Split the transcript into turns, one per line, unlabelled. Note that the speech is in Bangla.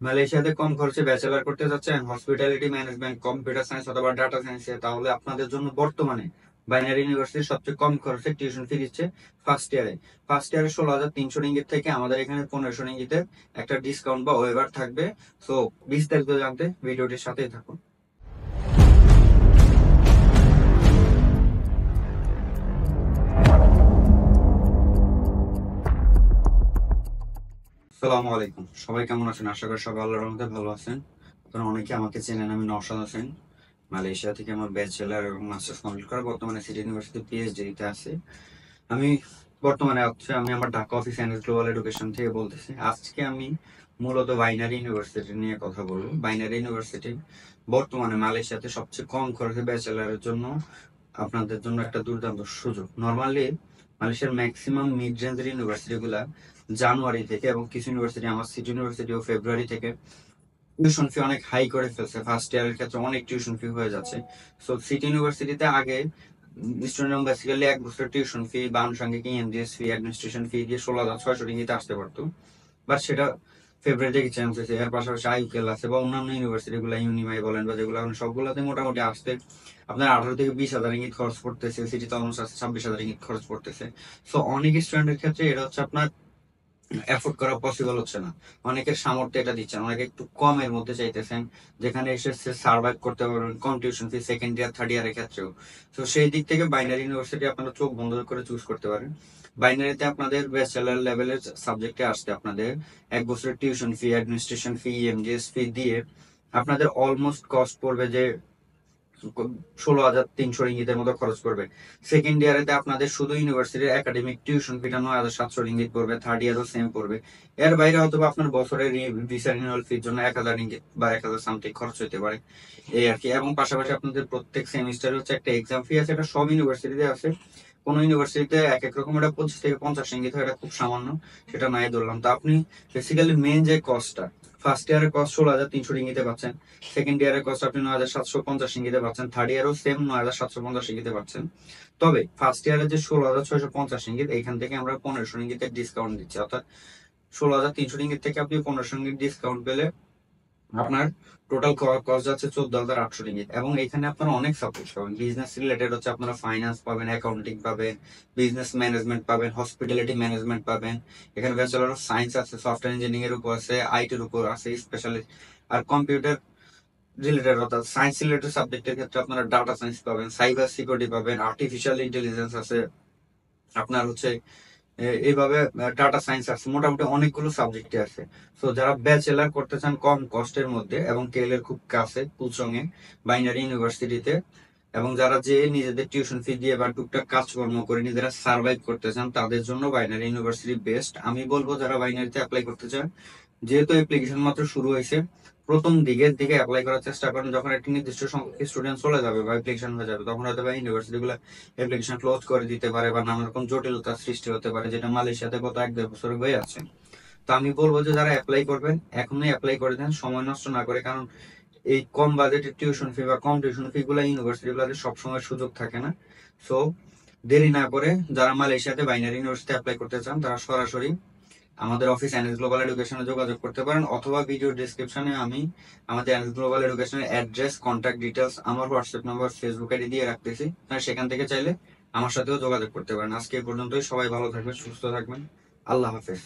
মালয়েশিয়াতে কম খরচে ব্যাচেলর করতে যাচ্ছেন হসপিটালিটি ম্যানেজমেন্ট, কম্পিউটার সায়েন্স অথবা ডাটা সায়েন্সে, তাহলে আপনাদের জন্য বর্তমানে বাইনারি ইউনিভার্সিটি সবচেয়ে কম খরচে টিউশন ফি দিচ্ছে ফার্স্ট ইয়ারে 16,300 রিঙ্গিত থেকে আমাদের এখানে 1500 রিঙ্গিতের একটা ডিসকাউন্ট বা ওয়েভার থাকবে। সো বিস্তারিত জানতে ভিডিওটির সাথেই থাকুন। আসসালামু আলাইকুম, সবাই কেমন আছেন? আশা করি সবাই আল্লাহর রহমতে ভালো আছেন। আপনারা অনেকে আমাকে চেনেন, আমি নওশাদ হোসেন। মালয়েশিয়া থেকে আমার ব্যাচেলার এবং মাস্টার্স কমপ্লিট করা, বর্তমানে সিটি ইউনিভার্সিটি পিএইচডি তে আছে। আমি আমি আমার Dhaka office NS global education থেকে বলতেছি। আজকে আমি মূলত বাইনারি ইউনিভার্সিটি নিয়ে কথা বলবো। বাইনারি ইউনিভার্সিটি বর্তমানে মালয়েশিয়াতে সবচেয়ে কম খরচে ব্যাচেলারের জন্য আপনাদের জন্য একটা দুর্দান্ত সুযোগ। নর্মালি মালয়েশিয়ার ম্যাক্সিমাম মিড রেঞ্জের ইউনিভার্সিটি গুলা জানুয়ারি থেকে, এবং কিছু ইউনিভার্সিটি, আমার সিটি ইউনিভার্সিটিও ফেব্রুয়ারি থেকে টিউশন ফি অনেক হাই করে ফেলছে। ফার্স্ট ইয়ারের ক্ষেত্রে অনেক টিউশন ফি হয়ে যাচ্ছে। সো সিটি ইউনিভার্সিটিতে আগে স্টুডেন্ট বেসিক্যালি এক বছর টিউশন ফি বা আনুষঙ্গিক ইএমজিএস ফি, অ্যাডমিনিস্ট্রেশন ফি দিয়ে 16,600 রিঙ্গিতে আসতে পারতো। বাট সেটা ফেব্রুয়ারি থেকে চেঞ্জ হয়েছে। এর পাশাপাশি আইউকেল আছে বা অন্যান্য ইউনিভার্সিটি গুলা, ইউনিমাই বলেন বা যেগুলো সবগুলোতে মোটামুটি আসতে আপনার 18 থেকে 20,000 রিঙ্গিত খরচ পড়তেছে। সিটিতে অলমোস্ট আছে 26,000 রিঙ্গিত খরচ পড়তেছে। সো অনেক স্টুডেন্টের ক্ষেত্রে এটা হচ্ছে আপনার এফোর্ড করা পসিবল হচ্ছে না। অনেকের সামর্থ্য এটা দিচ্ছেন, অনেকে একটু কমের মধ্যে চাইতেছেন, যেখানে এসে সার্ভাইভ করতে পারবেন কম tuition fee second year third ইয়ারের ক্ষেত্রেও। তো সেই দিক থেকে বাইনারি ইউনিভার্সিটি আপনারা চোখ বন্ধ করে চুজ করতে পারেন। বাইনারিতে আপনাদের ব্যাচেলার লেভেলের সাবজেক্টে আসতে আপনাদের এক বছরের টিউশন ফি, অ্যাডমিনিস্ট্রেশন ফি, এমজিএস ফি দিয়ে আপনাদের অলমোস্ট কস্ট পড়বে যে 16,300 রিঙ্গিতের মতো খরচ করবে। সেকেন্ড ইয়ারেতে আপনাদের শুধু ইউনিভার্সিটির একাডেমিক টিউশন ফিটা 9,700 রিঙ্গিত পড়বে, থার্ড ইয়ারও সেম পড়বে। এর বাইরে হয়তো আপনার বছরের ভিসা রিনিউয়াল ফির জন্য 1,000 রিঙ্গিত বা 1,000 সামথিং খরচ হতে পারে, এই আর কি। এবং পাশাপাশি আপনাদের প্রত্যেক সেমিস্টারে হচ্ছে একটা এক্সাম ফি আছে, এটা সব ইউনিভার্সিটিতে আছে। কোন ইউনিভার্সিটিতে এক এক রকম, এটা 25 থেকে 50 রিঙ্গিত হয়, এটা খুব সামান্য, সেটা নাই ধরলাম। তো আপনি বেসিক্যালি মেন যে কস্টটা, ফার্স্ট ইয়ারের কস্ট 16,300 রিঙ্গিতে পাচ্ছেন, সেকেন্ড ইয়ারের কস্ট আপনি 9,750 রিঙ্গিতে পাচ্ছেন, থার্ড ইয়ারও সেম 9,750 রিঙ্গিতে পাচ্ছেন। তবে ফার্স্ট ইয়ারের যে 16,650 রিঙ্গিত, এখান থেকে আমরা 1500 রিঙ্গিতের ডিসকাউন্ট দিচ্ছি। অর্থাৎ 16,300 রিঙ্গিত থেকে আপনি 1500 রিঙ্গিত ডিসকাউন্ট পেলে আপনার টোটাল কস্ট যাচ্ছে 14,800 রিঙ্গিত। এবং এখানে আপনারা অনেক সাপোর্ট পাবেন। বিজনেস রিলেটেড হচ্ছে আপনারা ফাইন্যান্স পাবেন, অ্যাকাউন্টিং পাবেন, বিজনেস ম্যানেজমেন্ট পাবেন, হসপিটালিটি ম্যানেজমেন্ট পাবেন। এখানে ব্যাচেলর অফ সায়েন্স আছে, সফটওয়্যার ইঞ্জিনিয়ারিং এর উপর আছে, আইটির উপর আছে স্পেশালি। আর কম্পিউটার রিলেটেড অর্থাৎ সায়েন্স রিলেটেড সাবজেক্টের ক্ষেত্রে আপনারা ডাটা সায়েন্স পাবেন, সাইবার সিকিউরিটি পাবেন, আর্টিফিশিয়াল ইন্টেলিজেন্স আছে, আপনার হচ্ছে এইভাবে ডাটা সায়েন্স আছে, মোটামুটি অনেকগুলো সাবজেক্টে আছে। সো যারা ব্যাচেলার করতে চান কম কষ্টের মধ্যে এবং কেএল এর খুব কাছে কুলসংয়ে বাইনারি ইউনিভার্সিটিতে, এবং যারা যে নিজেদের টিউশন ফি দিয়ে বা টুকটাক কাজকর্ম করে নিজেরা সার্ভাইভ করতে চান, তাদের জন্য বাইনারি ইউনিভার্সিটি বেস্ট। আমি বলবো যারা বাইনারিতে অ্যাপ্লাই করতে চান, যেহেতু অ্যাপ্লিকেশন মাত্র শুরু হয়েছে, প্রথম দিকের দিকে অ্যাপ্লাই করার চেষ্টা করেন। যখন একটা নির্দিষ্ট সংখ্যক স্টুডেন্ট চলে যাবে বা অ্যাপ্লিকেশন হয়ে যাবে, তখন হয়তো বা ইউনিভার্সিটি গুলো অ্যাপ্লিকেশন ক্লোজ করে দিতে পারে বা নানা রকম জটিলতার সৃষ্টি হতে পারে, যেটা মালয়েশিয়াতে গত 1-1.5 বছর হয়ে আছে। তো আমি বলবো যে যারা অ্যাপ্লাই করবেন এখনই অ্যাপ্লাই করে দেন, সময় নষ্ট না করে। কারণ এই কম বাজেটের টিউশন ফি বা কম টিউশন ফি গুলা ইউনিভার্সিটি গুলাতে সবসময় সুযোগ থাকে না। সো দেরি না করে যারা মালয়েশিয়াতে বাইনারি ইউনিভার্সিটি অ্যাপ্লাই করতে চান, তারা সরাসরি আমাদের অফিস এনএস গ্লোবাল এডুকেশনে যোগাযোগ করতে পারেন, অথবা ভিডিও ডিসক্রিপশনে আমি আমাদের এনএস গ্লোবাল এডুকেশনের অ্যাড্রেস, কন্ট্যাক্ট ডিটেলস, আমার হোয়াটসঅ্যাপ নাম্বার, ফেসবুক আইডি দিয়ে রাখতেছি। আপনারা সেখান থেকে চাইলে আমার সাথেও যোগাযোগ করতে পারেন। আজকে এই পর্যন্তই। সবাই ভালো থাকবেন, সুস্থ থাকবেন। আল্লাহ হাফেজ।